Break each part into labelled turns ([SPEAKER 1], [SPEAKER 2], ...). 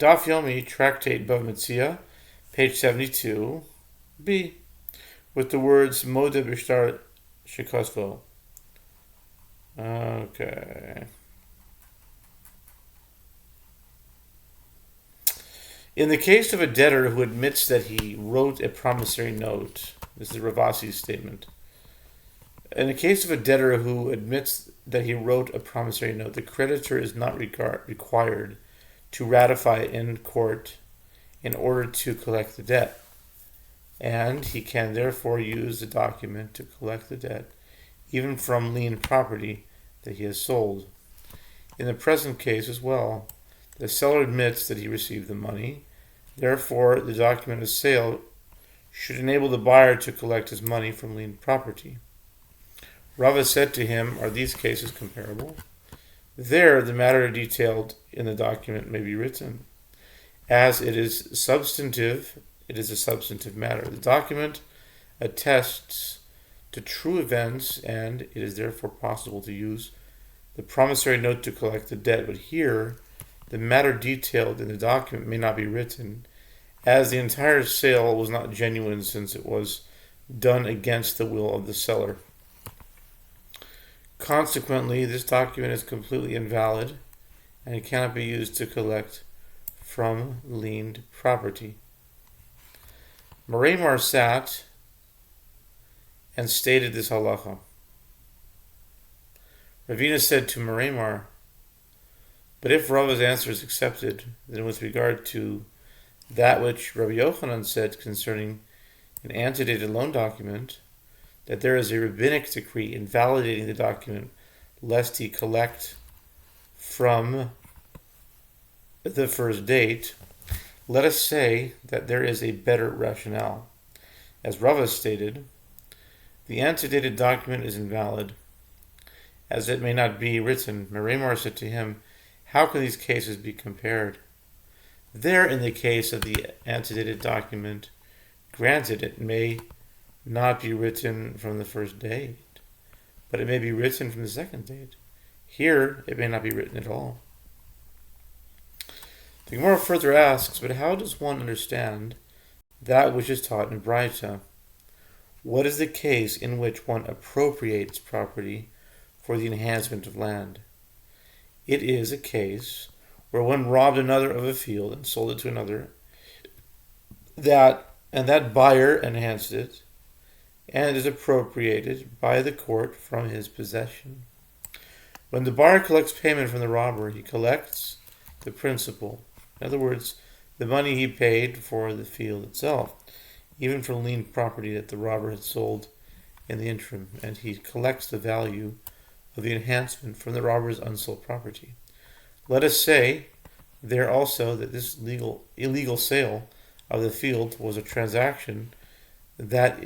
[SPEAKER 1] Daf Yomi, Tractate Bava Metzia, page 72, B, with the words Moda Bishtar Shikosvo. Okay. In the case of a debtor who admits that he wrote a promissory note, this is Ravasi's statement. In the case of a debtor who admits that he wrote a promissory note, the creditor is not required to ratify it in court in order to collect the debt, and he can therefore use the document to collect the debt, even from lien property that he has sold. In the present case as well, the seller admits that he received the money. Therefore, the document of sale should enable the buyer to collect his money from lien property. Rava said to him, "Are these cases comparable?" There, the matter detailed in the document may be written. As it is a substantive matter. The document attests to true events, and it is therefore possible to use the promissory note to collect the debt. But here, the matter detailed in the document may not be written, as the entire sale was not genuine, since it was done against the will of the seller. Consequently, this document is completely invalid, and it cannot be used to collect from liened property. Metzia sat and stated this halacha. Ravina said to Metzia, "But if Rava's answer is accepted, then with regard to that which Rabbi Yochanan said concerning an antedated loan document, that there is a rabbinic decree invalidating the document lest he collect from the first date, let us say that there is a better rationale. As Rava stated, the antedated document is invalid, as it may not be written." Metzia said to him, "How can these cases be compared?" There, in the case of the antedated document, granted it may not be written from the first date, but it may be written from the second date. Here, it may not be written at all. The Gemara further asks, but how does one understand that which is taught in Braita? What is the case in which one appropriates property for the enhancement of land? It is a case where one robbed another of a field and sold it to another, that buyer enhanced it, and is appropriated by the court from his possession. When the buyer collects payment from the robber, he collects the principal. In other words, the money he paid for the field itself, even from lien property that the robber had sold in the interim, and he collects the value of the enhancement from the robber's unsold property. Let us say there also that this illegal sale of the field was a transaction that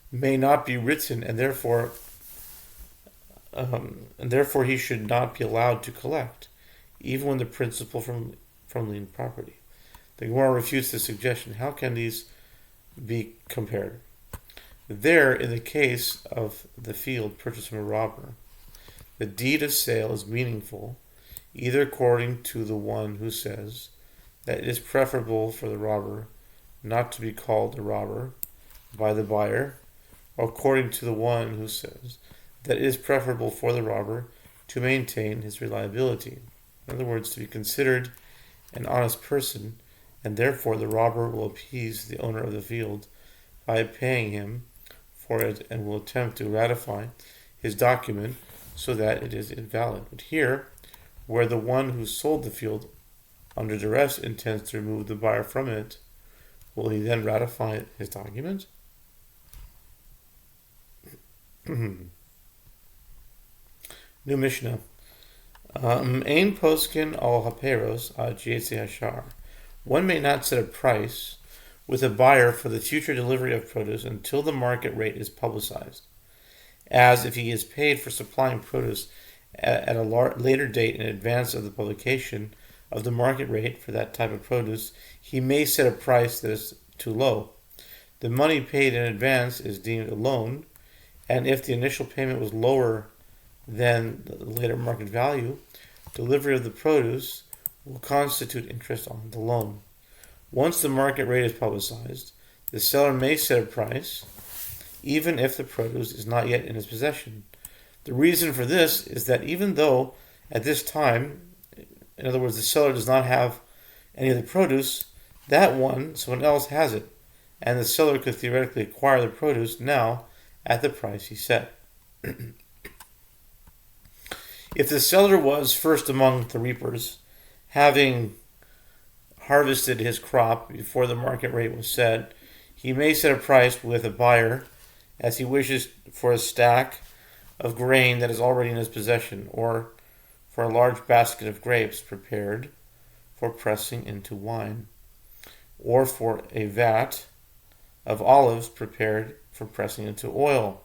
[SPEAKER 1] may not be written, and therefore he should not be allowed to collect, even when the principal from lien property. The Gemara refutes the suggestion. How can these be compared? There, in the case of the field purchased from a robber, the deed of sale is meaningful, either according to the one who says that it is preferable for the robber not to be called a robber by the buyer, or according to the one who says that it is preferable for the robber to maintain his reliability. In other words, to be considered an honest person, and therefore the robber will appease the owner of the field by paying him for it and will attempt to ratify his document so that it is invalid. But here, where the one who sold the field under duress intends to remove the buyer from it, will he then ratify his document? New Mishnah. Ein poskin al haperos ad yetzi hashar. One may not set a price with a buyer for the future delivery of produce until the market rate is publicized, as if he is paid for supplying produce at a later date in advance of the publication of the market rate for that type of produce, he may set a price that is too low. The money paid in advance is deemed a loan, and if the initial payment was lower than the later market value, delivery of the produce will constitute interest on the loan. Once the market rate is publicized, the seller may set a price, even if the produce is not yet in his possession. The reason for this is that even though at this time, in other words, the seller does not have any of the produce, someone else has it, and the seller could theoretically acquire the produce now at the price he set. If the seller was first among the reapers, having harvested his crop before the market rate was set, he may set a price with a buyer as he wishes for a stack of grain that is already in his possession, or for a large basket of grapes prepared for pressing into wine, or for a vat of olives prepared for pressing into oil,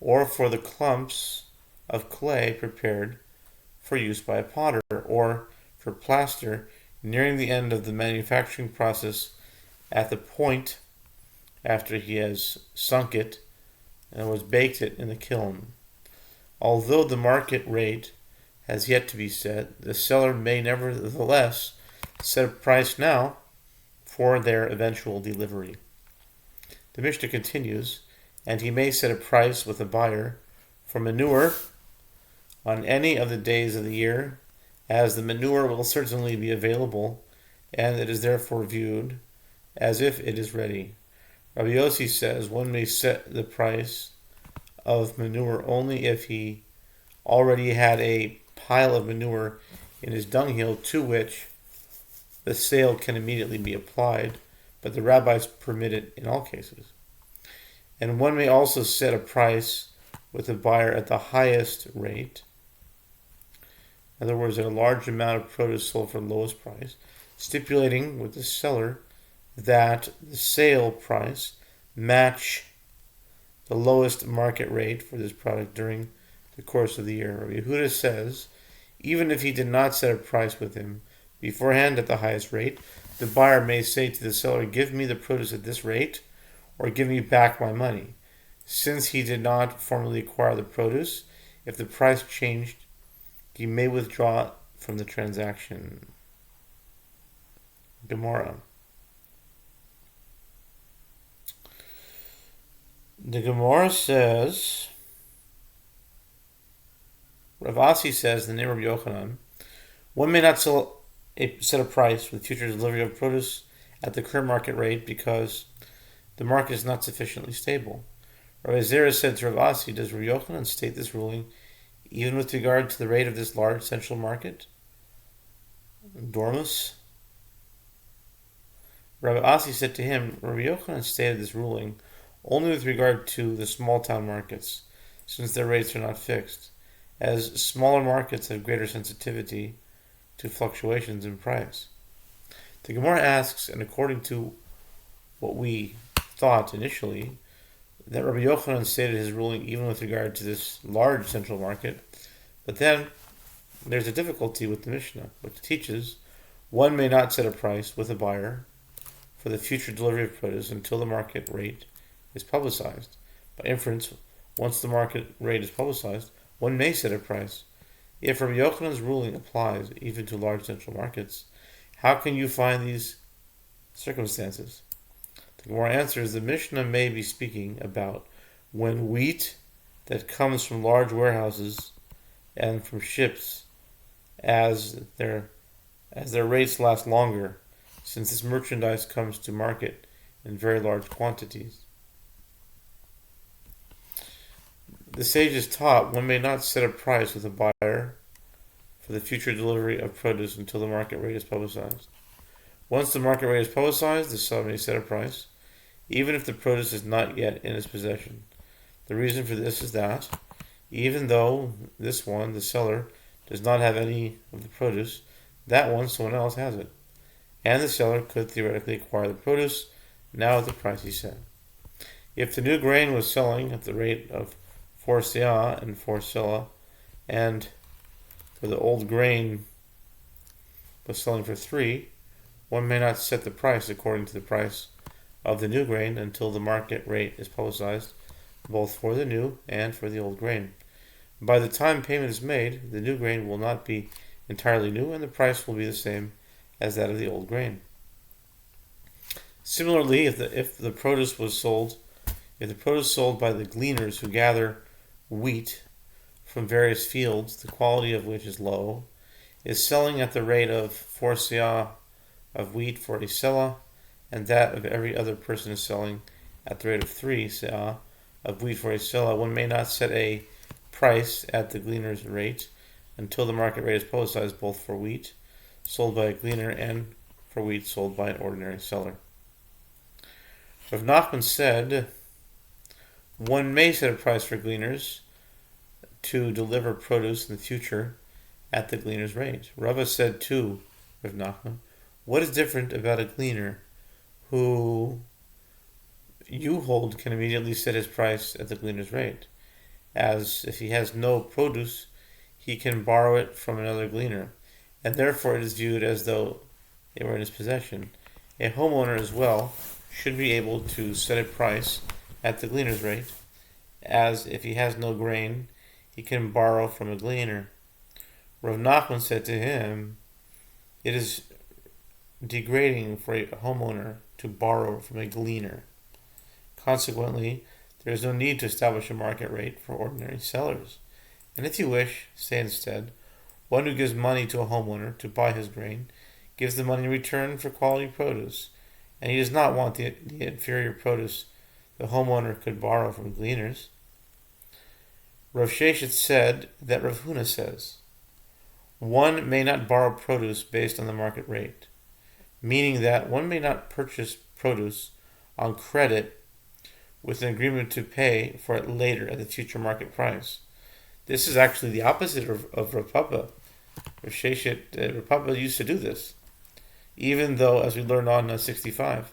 [SPEAKER 1] or for the clumps of clay prepared for use by a potter, or for plaster nearing the end of the manufacturing process at the point after he has sunk it and was baked it in the kiln. Although the market rate has yet to be set, the seller may nevertheless set a price now for their eventual delivery. The Mishnah continues, and he may set a price with a buyer for manure on any of the days of the year, as the manure will certainly be available, and it is therefore viewed as if it is ready. Rabbi Yossi says one may set the price of manure only if he already had a pile of manure in his dunghill to which the sale can immediately be applied, but the rabbis permit it in all cases. And one may also set a price with the buyer at the highest rate. In other words, a large amount of produce sold for the lowest price, stipulating with the seller that the sale price match the lowest market rate for this product during the course of the year. Rabbi Yehuda says, even if he did not set a price with him beforehand at the highest rate, the buyer may say to the seller, give me the produce at this rate, or give me back my money. Since he did not formally acquire the produce, if the price changed, he may withdraw from the transaction. Gemara. The Gemara says, Rav Asi says, in the name of Yochanan, one may not set a price for the future delivery of produce at the current market rate because the market is not sufficiently stable. Rabbi Zera said to Rav Asi, does Rav Yochanan state this ruling even with regard to the rate of this large central market? Dormus? Rabbi Asi said to him, Rabbi Yochanan stated this ruling only with regard to the small town markets, since their rates are not fixed, as smaller markets have greater sensitivity to fluctuations in price. The Gemara asks, and according to what we thought initially, that Rabbi Yochanan stated his ruling even with regard to this large central market, but then there's a difficulty with the Mishnah, which teaches one may not set a price with a buyer for the future delivery of produce until the market rate is publicized. By inference, once the market rate is publicized, one may set a price. If Rabbi Yochanan's ruling applies even to large central markets, how can you find these circumstances? The Gemara answers, the Mishnah may be speaking about when wheat that comes from large warehouses and from ships, as their rates last longer, since this merchandise comes to market in very large quantities. The sages taught one may not set a price with a buyer for the future delivery of produce until the market rate is publicized. Once the market rate is publicized, the seller may set a price, even if the produce is not yet in his possession. The reason for this is that, even though the seller, does not have any of the produce, someone else has it. And the seller could theoretically acquire the produce now at the price he set. If the new grain was selling at the rate of 4 seah and 4 selah, and for the old grain was selling for 3, one may not set the price according to the price of the new grain until the market rate is publicized, both for the new and for the old grain. By the time payment is made, the new grain will not be entirely new, and the price will be the same as that of the old grain. Similarly, if the produce sold by the gleaners who gather wheat from various fields, the quality of which is low, is selling at the rate of 4 seah of wheat for a selah, and that of every other person is selling at the rate of 3 seah of wheat for a selah, one may not set a price at the gleaner's rate until the market rate is publicized both for wheat sold by a gleaner and for wheat sold by an ordinary seller. Rav Nachman said, one may set a price for gleaners to deliver produce in the future at the gleaner's rate. Rava said to Rav Nachman, what is different about a gleaner who you hold can immediately set his price at the gleaner's rate, as if he has no produce, he can borrow it from another gleaner, and therefore it is viewed as though it were in his possession. A homeowner as well should be able to set a price at the gleaner's rate, as if he has no grain, he can borrow from a gleaner. Rav Nachman said to him, it is degrading for a homeowner to borrow from a gleaner. Consequently, there is no need to establish a market rate for ordinary sellers. And if you wish, say instead, one who gives money to a homeowner to buy his grain gives the money in return for quality produce, and he does not want the inferior produce the homeowner could borrow from gleaners. Rav Sheshet said that Rav Huna says, one may not borrow produce based on the market rate, meaning that one may not purchase produce on credit with an agreement to pay for it later at the future market price. This is actually the opposite of Rav Papa. Rav Sheshet, Rav Papa used to do this, even though, as we learned on 65,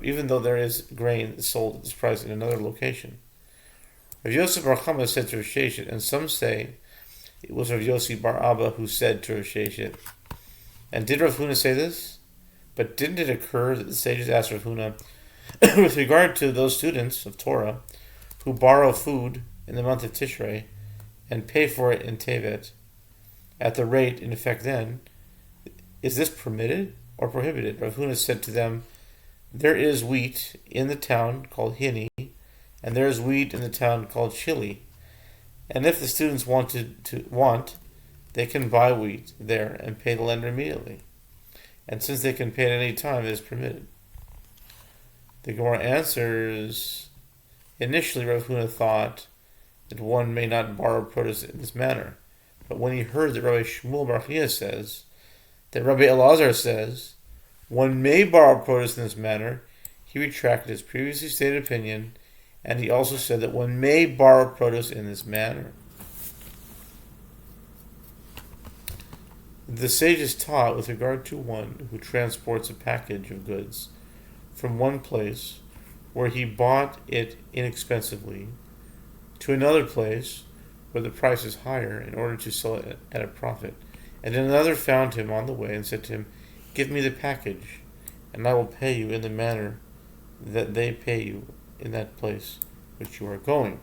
[SPEAKER 1] even though there is grain sold at this price in another location. Rav Yosef Bar Chama said to Rav Sheshet, and some say it was Rav Yossi Bar Abba who said to Rav Sheshet, and did Rav Huna say this? But didn't it occur that the sages asked Rav Huna, with regard to those students of Torah who borrow food in the month of Tishrei and pay for it in Tevet at the rate in effect then, is this permitted or prohibited? Rav Huna said to them, there is wheat in the town called Hini, and there is wheat in the town called Chili. And if the students want, they can buy wheat there and pay the lender immediately. And since they can pay at any time, it is permitted. The Gemara answers, initially Rav Huna thought that one may not borrow produce in this manner. But when he heard that Rabbi Shmuel Bar Chiya says, that Rabbi Elazar says, one may borrow produce in this manner, he retracted his previously stated opinion, and he also said that one may borrow produce in this manner. The sages taught with regard to one who transports a package of goods from one place where he bought it inexpensively to another place where the price is higher in order to sell it at a profit. And another found him on the way and said to him, give me the package, and I will pay you in the manner that they pay you in that place which you are going.